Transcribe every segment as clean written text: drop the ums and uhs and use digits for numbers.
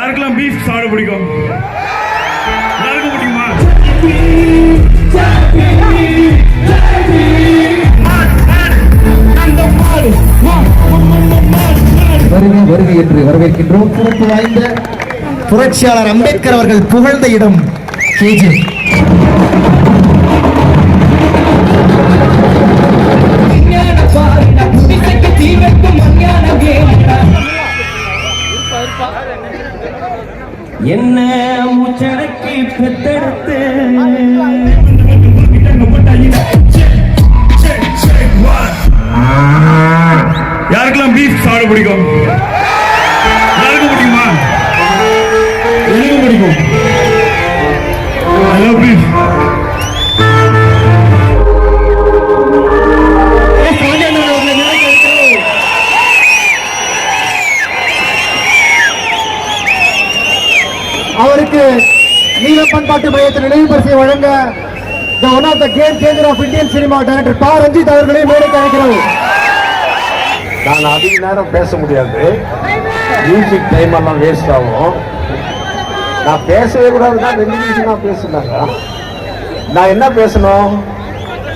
யாருக்கெல்லாம் பீஃப் சாப்பிட பிடிக்கும்? யாருக்கும் பிடிக்குமா? வருகை வருகை என்று வரவேற்கின்றோம். சிறப்பு வாய்ந்த புரட்சியாளர் அம்பேத்கர் அவர்கள் புகழ்ந்த இடம் கேஜி. என்ன மூச்சடக்கி பெத்தெடுத்து யாருக்கெல்லாம் பீஃப் சாப்பிட பிடிக்கும்? யாருக்கும் பிடிக்குமா? எனக்கும் பிடிக்கும். I love beef. அவருக்கு நீல பண்பாட்டு மையத்தின் நினைவு பரிசை வழங்க one of the game changer of Indian cinema director Pa Ranjith அவர்களை மேடைக்கு அழைக்கிறோம். நான் அதிக நேரம் பேச முடியாது, மியூசிக் டைம் எல்லாம் வேஸ்ட் ஆகும். நான் பேசவே கூடாதுன்னா 2 நிமிஷம் நான் பேசினாங்க. நான் என்ன பேசணும்?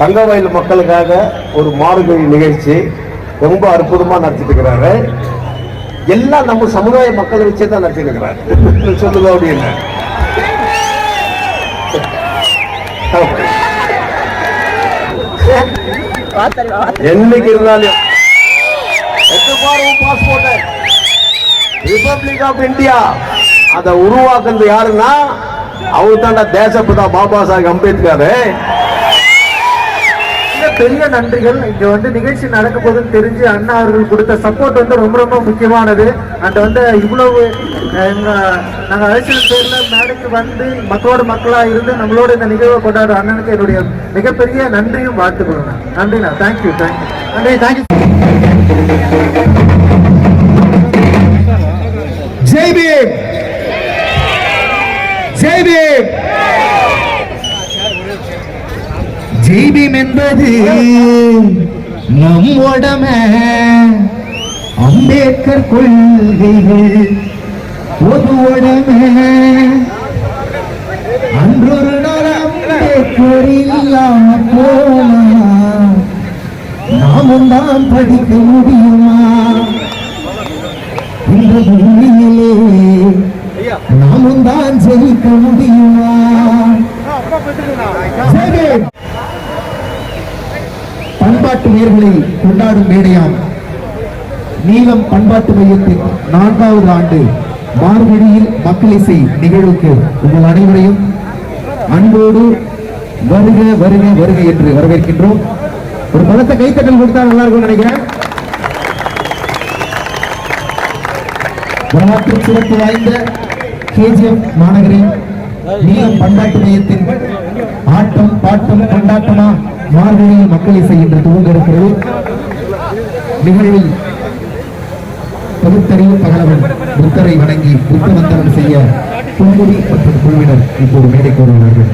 தங்கவயல் மக்களுக்காக ஒரு மாறுகழி நிகழ்ச்சி ரொம்ப அற்புதமா நடத்திட்டு இருக்கிறாரு. எல்லாம் நம்ம சமுதாய மக்களை வச்சே தான் நடத்திட்டு இருக்கிறாரு. சொல்லுங்க அப்படின்னு என்னைக்கு இருந்தாலும் பாஸ்போர்ட் ரிபப்ளிக் ஆஃப் இந்தியா அதை உருவாக்குறது யாருன்னா அவரு தாண்டா தேசப்பிதா பாபா சாஹேப் அம்பேத்கர். பெரிய நன்றிகள். இங்க வந்து நிகழ்ச்சி நடக்கும் போதுன்னு தெரிஞ்சு அண்ணா அவர்கள் கொடுத்த சப்போர்ட் வந்து ரொம்ப ரொம்ப முக்கியமானது. அண்ட் வந்து இவ்வளவு நாங்க அழைச்சல் பேர்ல மேடைக்கு வந்து மக்களோட மக்களா இருந்து நம்மளோட இந்த நிகழ்வை கொண்டாடுற அண்ணனுக்கு என்னுடைய மிகப்பெரிய நன்றியும் வாழ்த்துக்கிறோம். நன்றிண்ணா. தேங்க்யூ தேங்க்யூ நன்றி. தேங்க்யூ. ஜெய் பீம், ஜெய் பீம். ஜெய் பீம் என்பது நம் உடமை, அம்பேத்கர் கொள்கைகள் பொது உடமை. அன்றொரு நாள் அம்பேத்கர் இல்லாம போனா நாமும் தான் படிக்க முடியுமா? இந்த பூமியிலே நாமும் தான் ஜெயிக்க முடியுமா? பண்பாட்டு நேர்களை கொண்டாடும் மேடையாம் நீலம் பண்பாட்டு மையத்தின் 4வது ஆண்டு மார்கழியில் மக்கள் இசை நிகழ்வுக்கு உங்கள் அனைவரையும் அன்போடு வருக வருக வருக என்று வரவேற்கின்றோம். ஒரு பலத்த கைத்தட்டல் கொடுத்தா நல்லா இருக்கும் நினைக்கிறேன். வரலாற்று சிறப்பு வாய்ந்த கேஜிஎம் மாநகரின் நீலம் பண்பாட்டு மையத்தின் ஆட்டம் பாட்டம் கொண்டாட்டமா மார்கழியில் மக்கள் இசை என்று துவங்க இருக்கிறது. நிகழ்வில் பகுத்தறிவு பகலவன் புத்தரை வணங்கி புத்த வந்தனம் செய்ய புங்குடி மற்றும் குழுவினர் இப்போது மேடைக்கு வருகிறார்கள்.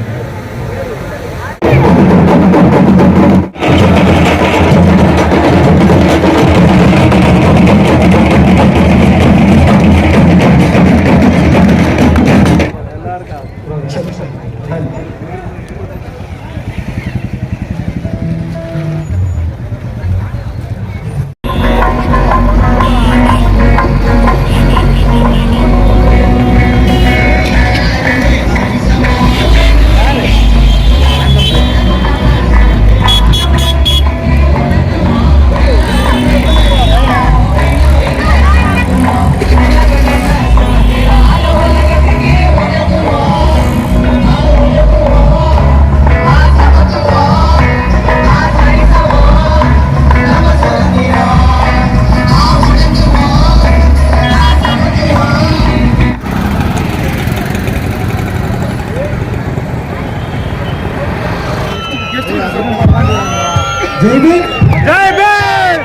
जय भीम, जय भीम,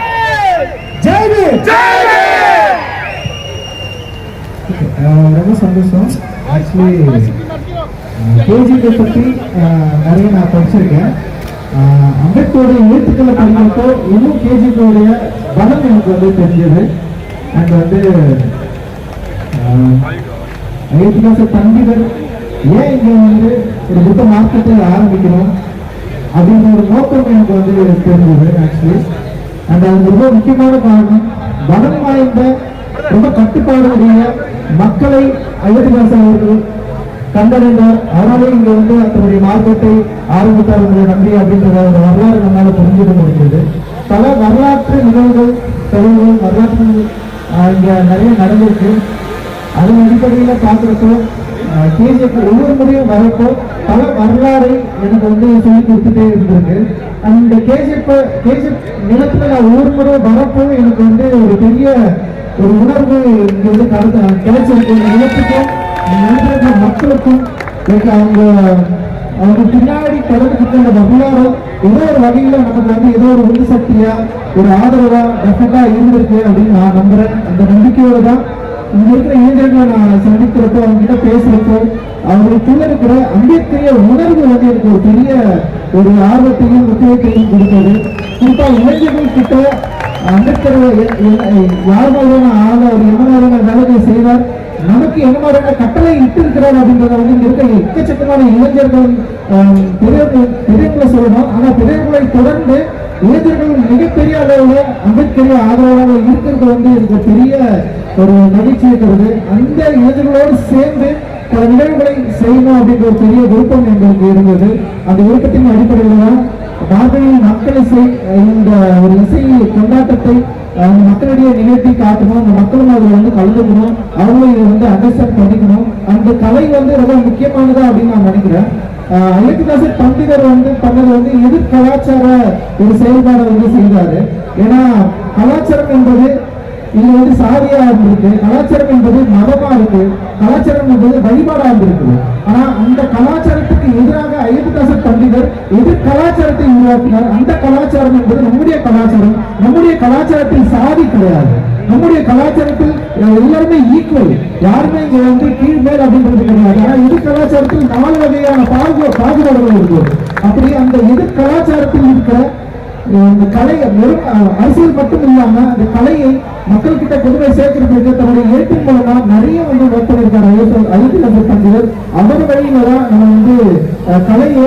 जय भीम, जय भीम. ரொம்ப சந்தோஷம். ஆக்சுவலி கேஜிபி பற்றி நிறைய நான் படிச்சிருக்கேன். அம்பேத்கரோட எழுத்துக்களை படிக்கிறப்போ இன்னும் கேஜிபியோடைய பலம் எனக்கு வந்து தெரிஞ்சது. அண்ட் வந்து அயோத்திதாச பண்டிதர் ஏன் இங்க வந்து ஒரு புத்த மார்க்கெட்டை ஆரம்பிக்கணும் அப்படின்ற ஒரு நோக்கம் எனக்கு வந்து தெரிஞ்சது ஆக்சுவலி. அண்ட் அது ரொம்ப முக்கியமான காரணம், பலம் வாய்ந்த ரொம்ப கட்டுப்பாடுடைய மக்களை அயோத்திதாசன் அவர்கள் கண்டறிந்தார். அதனாலே இங்க வந்து தன்னுடைய மார்க்கெட்டை ஆரம்பித்தார் நன்றி அப்படின்ற ஒரு வரலாறு நம்மளால புரிஞ்சுக்க முடிகிறது. பல வரலாற்று நிகழ்வுகள் தகவல்கள் வரலாற்று இங்க நிறைய நடந்திருக்கு. அதன் அடிப்படையில் பார்க்குறப்போ கேஜிஎஃப் ஒவ்வொரு முறையும் வரப்போ பல வரலாறை எனக்கு வந்து சொல்லி கொடுத்துட்டே இருந்திருக்கு. அந்த கேஜிஎஃப் நிலத்துல நான் ஒவ்வொரு முறை வரப்போ எனக்கு வந்து ஒரு பெரிய ஒரு உணர்வு இங்க வந்து கிடைச்சிருக்கு. இந்த நிலத்துக்கும் நிலத்துல மக்களுக்கும் அவங்க பின்னாடி தொடர்ந்து அந்த வரலாறு ஏதோ ஒரு வகையில நமக்கு வந்து ஏதோ ஒரு உந்து சக்தியா ஒரு ஆதரவா டெஃபெக்டா இருந்திருக்கு அப்படின்னு நான் நம்புறேன். அந்த நம்பிக்கையோட தான் இங்க இருக்கிற இளைஞர்களை நான் சந்திக்கிறப்போ அவங்க கிட்ட பேசுறப்போ அவங்களுக்குள்ள இருக்கிற அம்பேத்கரிய உணர்வு வந்து எனக்கு ஒரு பெரிய ஒரு ஆர்வத்தையும் உத்வேகத்தையும் கொடுத்தது. குறிப்பா இளைஞர்கள் கிட்ட அம்பேத்கர் யார் மாதிரியான ஆள ஒரு என்ன மாதிரியான வேலைகளை செய்வார், நமக்கு என்ன மாதிரியான கட்டளை இட்டு இருக்கிறார் அப்படின்றத வந்து இங்க இருக்க எக்கச்சக்கமான இளைஞர்கள் பெரியவர்களை சொல்லணும். ஆனா பெரியவர்களை தொடர்ந்து இளைஞர்கள் மிகப்பெரிய அளவுல அம்பேத்கரிய ஆதரவாக இருக்கிறது வந்து எனக்கு பெரிய ஒரு மகிழ்ச்சி இருக்கிறது. அந்த இளைஞர்களோடு சேர்ந்து பல நிகழ்வுகளை செய்யணும் அப்படின்ற ஒரு பெரிய விருப்பம் எங்களுக்கு இருந்தது. அந்த விருப்பத்தின் அடிப்படையில் தான் மார்கழியில் மக்கள் இசை இந்த ஒரு இசை கொண்டாட்டத்தை மக்களிடையே நிகழ்த்தி காட்டணும். அந்த மக்களும் அதில் வந்து கலந்துக்கணும், அவங்களும் இதை வந்து அண்டர்ஸ்டாண்ட் பண்ணிக்கணும். அந்த கலை வந்து ரொம்ப முக்கியமானதா அப்படின்னு நான் நினைக்கிறேன். அயோத்திதாச பண்டிதர் வந்து பண்ணது வந்து எதிர் கலாச்சார ஒரு செயல்பாடை வந்து செய்தாரு. ஏன்னா கலாச்சாரம் என்பது இது வந்து சாதியா இருந்திருக்கு, கலாச்சாரம் என்பது மதமா இருக்கு, கலாச்சாரம் என்பது வழிபாடா இருந்திருக்கு. ஆனா அந்த கலாச்சாரத்துக்கு எதிராக அயோத்திதாச பண்டிதர் எதிர் கலாச்சாரத்தை உருவாக்கினார். அந்த கலாச்சாரம் என்பது நம்முடைய கலாச்சாரம். நம்முடைய கலாச்சாரத்தில் சாதி கிடையாது, நம்முடைய கலாச்சாரத்தில் எல்லாருமே ஈக்குவல், யாருமே இங்க வந்து கீழ் மேல் அப்படின்றது கிடையாது. ஆனா எதிர் கலாச்சாரத்தில் 4 வகையான பாகுபாடுகள் இருக்கு. அப்படி அந்த எதிர் கலாச்சாரத்தில் இருக்கிற இந்த கலையை வெறும் அரசியல் மட்டும் இல்லாம அந்த கலையை மக்கள் கிட்ட கொண்டு போய் சேர்க்கிறதுக்கு தன்னுடைய எழுத்து மூலமா நிறைய வந்து ஒர்க் பண்ணியிருக்காரு அயோத்திதாச பண்டிதர். அவர் வழியில தான் நம்ம வந்து கலையை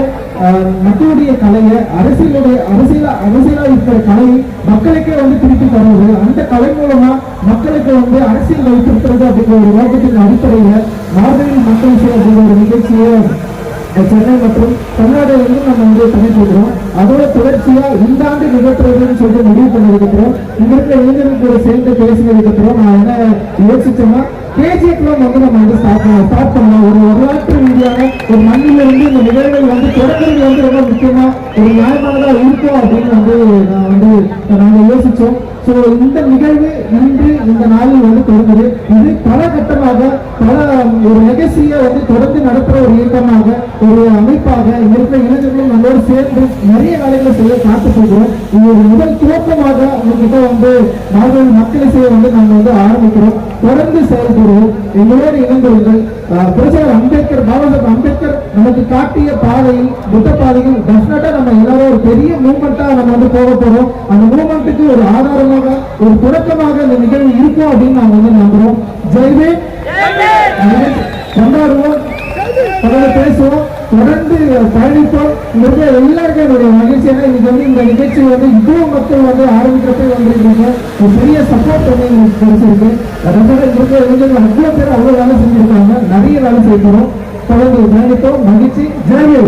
மக்களுடைய கலையை அரசியலா இருக்கிற கலையை மக்களுக்கே வந்து திருப்பி தருவது, அந்த கலை மூலமா மக்களுக்கு வந்து அரசியல் வைத்திருக்கிறது அப்படிங்கிற ஒரு நோக்கத்தின் அடிப்படையில மார்கழி மக்கள் இசை அப்படிங்கிற ஒரு நிகழ்ச்சியை சென்னை மற்றும் தமிழ்நாட்டிலிருந்து நம்ம வந்து பண்ணிட்டு அதோட தொடர்ச்சியா இந்த ஆண்டு நிகழ்த்துறதுன்னு சொல்லி முடிவு பண்ணதுக்கு அப்புறம் இங்க இருக்கிற இளைஞர்கள் கூட சேர்ந்து பேசினதுக்கு அப்புறம் நான் என்ன யோசிச்சேன்னா கேஜிஎஃப்ல வந்து நம்ம வந்து ஸ்டார்ட் பண்ணலாம். ஒரு வரலாற்று ரீதியான ஒரு மண்ணிலிருந்து இந்த நிகழ்வுகள் வந்து தொடர்கிறது வந்து ரொம்ப முக்கியமா ஒரு நியாயமானதா இருக்கும் அப்படின்னு வந்து நாங்க யோசிச்சோம். ஸோ இந்த நிகழ்வு இன்று இந்த நாளில் வந்து தொடங்குது. இது பல கட்டமாக பல ஒரு லெகசியை வந்து தொடர்ந்து நடத்துற ஒரு இயக்கமாக ஒரு அமைப்பாக இருக்கிற இளைஞர்களும் நம்மளோடு சேர்ந்து நிறைய வேலைகளை செய்ய காத்து போகிறோம். இது ஒரு முதல் துவக்கமாக உங்ககிட்ட வந்து மார்கழி மக்கள் இசையை வந்து நாங்கள் வந்து ஆரம்பிக்கிறோம். தொடர்ந்து செயல்படுவோம். எங்களோடு இணைந்தவர்கள் புரட்சியாளர் அம்பேத்கர், பாபா சாஹேப் அம்பேத்கர் நமக்கு காட்டிய பாதையில் புத்த பாதையில் டெஃபினட்டா நம்ம எல்லாரும் ஒரு பெரிய மூவ்மெண்டா நம்ம வந்து போக போறோம். அந்த மூவ்மெண்ட்டுக்கு ஒரு ஆதாரமாக ஒரு தொடக்கமாக இந்த நிகழ்வு இருக்கும் அப்படின்னு நாங்க வந்து நம்புறோம். ஜெய்வே கொண்டாடுவோம், தொடர்ந்து பேசுவோம், தொடர்ந்து பயணிப்போம். இங்க எல்லாருக்கும் என்னுடைய மகிழ்ச்சியான இன்னைக்கு வந்து இந்த நிகழ்ச்சி வந்து இவ்வளவு மக்கள் வந்து ஆரம்பிக்கிறப்ப வந்திருக்கீங்க. ஒரு பெரிய சப்போர்ட் வந்து எங்களுக்கு கிடைச்சிருக்கு. இங்க இளைஞர்கள் அவ்வளவு பேர் அவ்வளவு வேலை செஞ்சிருக்காங்க, நிறைய வேலை செய்யணும். தொடர்ந்து பயணிப்போம். மகிழ்ச்சி. ஜெய்வே.